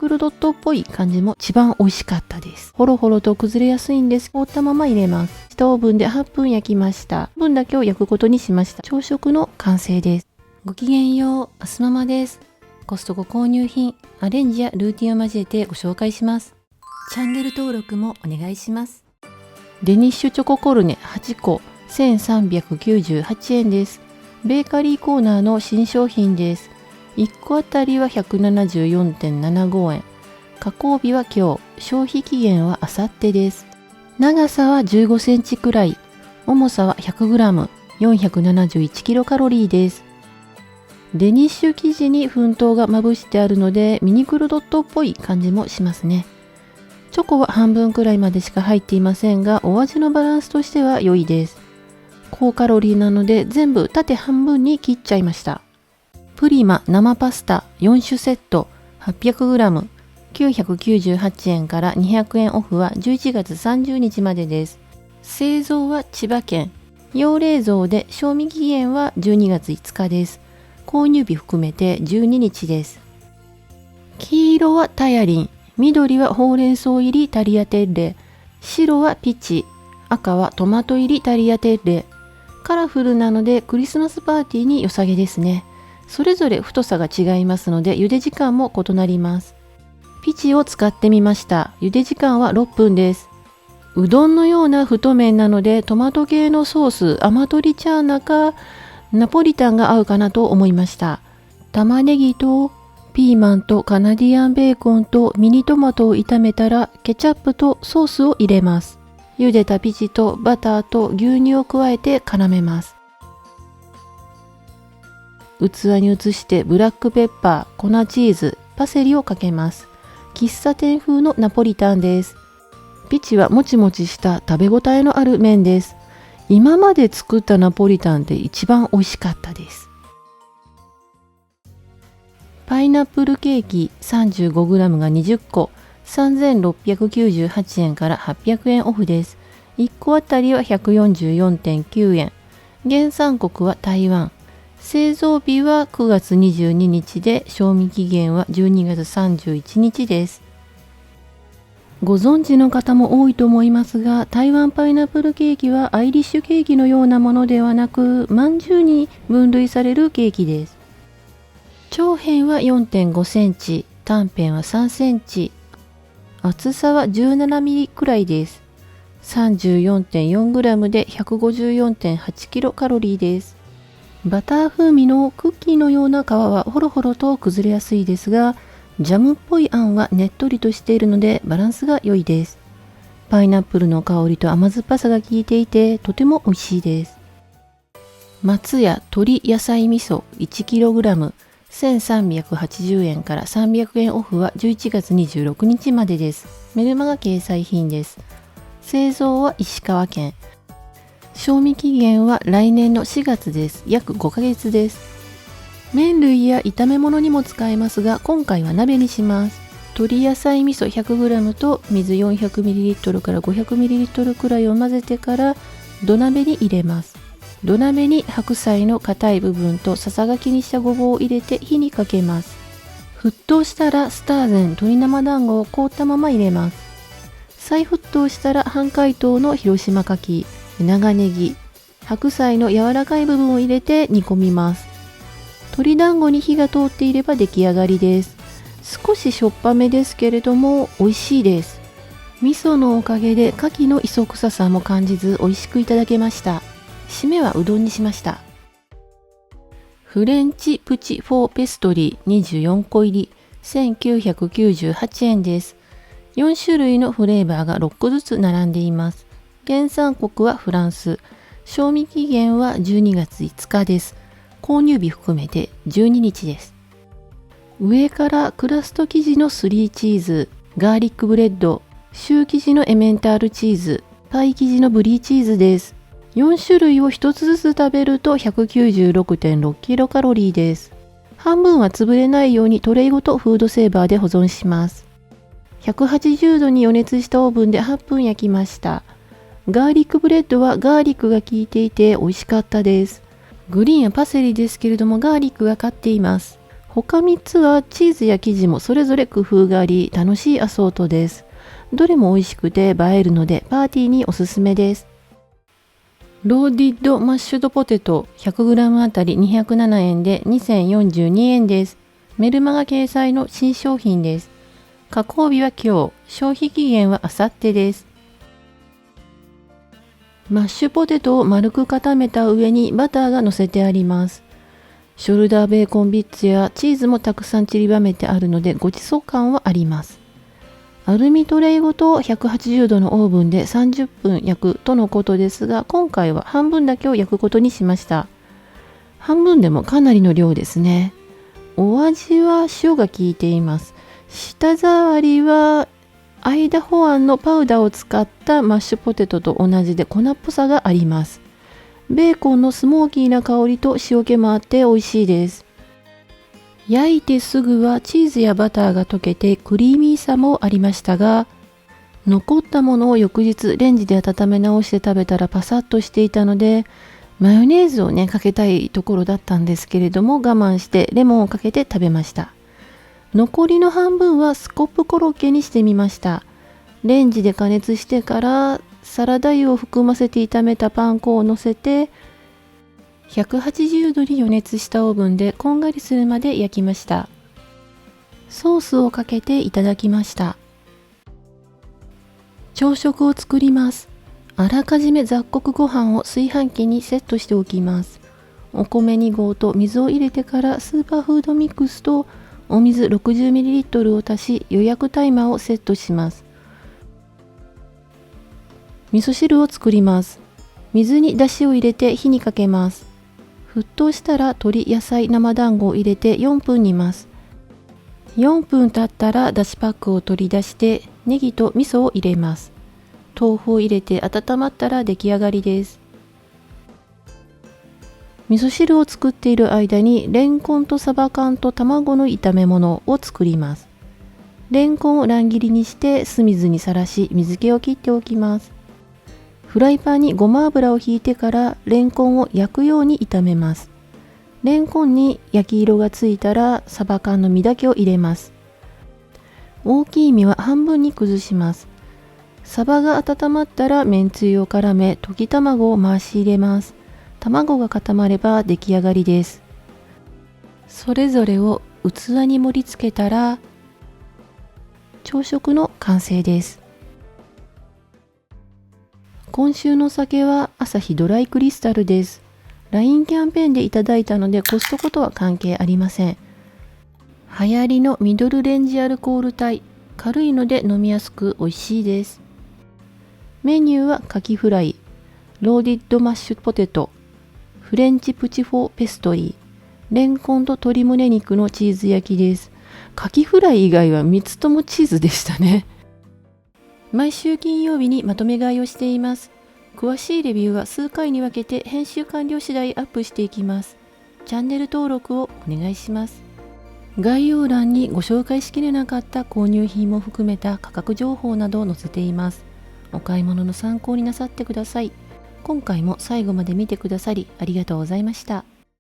クルドットっぽい感じも一番美味しかったです。ほろほろと崩れやすいんです。凍ったまま入れます。下オーブンで8分焼きました。分だけを焼くことにしました。朝食の完成です。ごきげんよう、あすママです。コストコ購入品、アレンジやルーティンを交えてご紹介します。チャンネル登録もお願いします。デニッシュチョココルネ8個1398円です。ベーカリーコーナーの新商品です。1個あたりは 174.75 円。加工日は今日、消費期限はあさってです。長さは15センチくらい、重さは 100g、471キロカロリーです。デニッシュ生地に粉糖がまぶしてあるのでミニクルドットっぽい感じもしますね。チョコは半分くらいまでしか入っていませんが、お味のバランスとしては良いです。高カロリーなので全部縦半分に切っちゃいました。プリマ生パスタ4種セット 800g 998円から200円オフは11月30日までです。製造は千葉県。要冷蔵で賞味期限は12月5日です。購入日含めて12日です。黄色はタヤリン、緑はほうれん草入りタリアテッレ、白はピチ、赤はトマト入りタリアテッレ。カラフルなのでクリスマスパーティーに良さげですね。それぞれ太さが違いますので茹で時間も異なります。ピチを使ってみました。茹で時間は6分です。うどんのような太麺なのでトマト系のソース、アマトリチャーナかナポリタンが合うかなと思いました。玉ねぎとピーマンとカナディアンベーコンとミニトマトを炒めたらケチャップとソースを入れます。茹でたピチとバターと牛乳を加えて絡めます。器に移してブラックペッパー、粉チーズ、パセリをかけます。喫茶店風のナポリタンです。ピチはもちもちした食べ応えのある麺です。今まで作ったナポリタンで一番美味しかったです。パイナップルケーキ 35g が20個、3698円から800円オフです。1個あたりは 144.9 円。原産国は台湾。製造日は9月22日で、賞味期限は12月31日です。ご存知の方も多いと思いますが、台湾パイナップルケーキはアイリッシュケーキのようなものではなく、饅頭に分類されるケーキです。長辺は 4.5 センチ、短辺は3センチ、厚さは17ミリくらいです。34.4 グラムで 154.8 キロカロリーです。バター風味のクッキーのような皮はほろほろと崩れやすいですが、ジャムっぽいあんはねっとりとしているのでバランスが良いです。パイナップルの香りと甘酸っぱさが効いていてとても美味しいです。松屋鶏野菜味噌 1kg 1380円から300円オフは11月26日までです。メルマガ掲載品です。製造は石川県。賞味期限は来年の4月です。約5ヶ月です。麺類や炒め物にも使えますが、今回は鍋にします。鶏野菜味噌 100g と水 400ml から 500ml くらいを混ぜてから土鍋に入れます。土鍋に白菜の硬い部分とささがきにしたごぼうを入れて火にかけます。沸騰したらスターゼン鶏生団子を凍ったまま入れます。再沸騰したら半解凍の広島牡蠣、長ネギ、白菜の柔らかい部分を入れて煮込みます。鶏団子に火が通っていれば出来上がりです。少ししょっぱめですけれども美味しいです。味噌のおかげで牡蠣の磯臭さも感じず美味しくいただけました。締めはうどんにしました。フレンチプチフォーペストリー24個入り1998円です。4種類のフレーバーが6個ずつ並んでいます。原産国はフランス。賞味期限は12月5日です。購入日含めて12日です。上からクラスト生地の3チーズ、ガーリックブレッド、シュー生地のエメンタールチーズ、パイ生地のブリーチーズです。4種類を1つずつ食べると 196.6 キロカロリーです。半分は潰れないようにトレイごとフードセーバーで保存します。180度に予熱したオーブンで8分焼きました。ガーリックブレッドはガーリックが効いていて美味しかったです。グリーンやパセリですけれどもガーリックが勝っています。他3つはチーズや生地もそれぞれ工夫があり楽しいアソートです。どれも美味しくて映えるのでパーティーにおすすめです。ローディッドマッシュドポテト 100g あたり207円で2042円です。メルマガ掲載の新商品です。加工日は今日、消費期限は明後日です。マッシュポテトを丸く固めた上にバターが乗せてあります。ショルダーベーコンビッツやチーズもたくさん散りばめてあるのでごちそう感はあります。アルミトレイごと180度のオーブンで30分焼くとのことですが、今回は半分だけを焼くことにしました。半分でもかなりの量ですね。お味は塩が効いています。舌触りはアイダホアンのパウダーを使ったマッシュポテトと同じで粉っぽさがあります。ベーコンのスモーキーな香りと塩気もあって美味しいです。焼いてすぐはチーズやバターが溶けてクリーミーさもありましたが、残ったものを翌日レンジで温め直して食べたらパサッとしていたので、マヨネーズをねかけたいところだったんですけれども、我慢してレモンをかけて食べました。残りの半分はスコップコロッケにしてみました。レンジで加熱してからサラダ油を含ませて炒めたパン粉を乗せて180度に予熱したオーブンでこんがりするまで焼きました。ソースをかけていただきました。朝食を作ります。あらかじめ雑穀ご飯を炊飯器にセットしておきます。お米2合と水を入れてからスーパーフードミックスとお水 60ml を足し予約タイマーをセットします。味噌汁を作ります。水にだしを入れて火にかけます。沸騰したら鶏、野菜、生団子を入れて4分煮ます。4分経ったらだしパックを取り出してネギと味噌を入れます。豆腐を入れて温まったら出来上がりです。味噌汁を作っている間にレンコンとサバ缶と卵の炒め物を作ります。レンコンを乱切りにして酢水にさらし水気を切っておきます。フライパンにごま油をひいてからレンコンを焼くように炒めます。レンコンに焼き色がついたらサバ缶の身だけを入れます。大きい身は半分に崩します。サバが温まったらめんつゆを絡め溶き卵を回し入れます。卵が固まれば出来上がりです。それぞれを器に盛り付けたら朝食の完成です。今週の酒はアサヒドライクリスタルです。LINE キャンペーンでいただいたのでコストコとは関係ありません。流行りのミドルレンジアルコール帯、軽いので飲みやすく美味しいです。メニューはカキフライ、ローディッドマッシュポテト、フレンチプチフォーペストリー、レンコンと鶏胸肉のチーズ焼きです。カキフライ以外は3つともチーズでしたね。毎週金曜日にまとめ買いをしています。詳しいレビューは数回に分けて編集完了次第アップしていきます。チャンネル登録をお願いします。概要欄にご紹介しきれなかった購入品も含めた価格情報などを載せています。お買い物の参考になさってください。今回も最後まで見てくださりありがとうございました。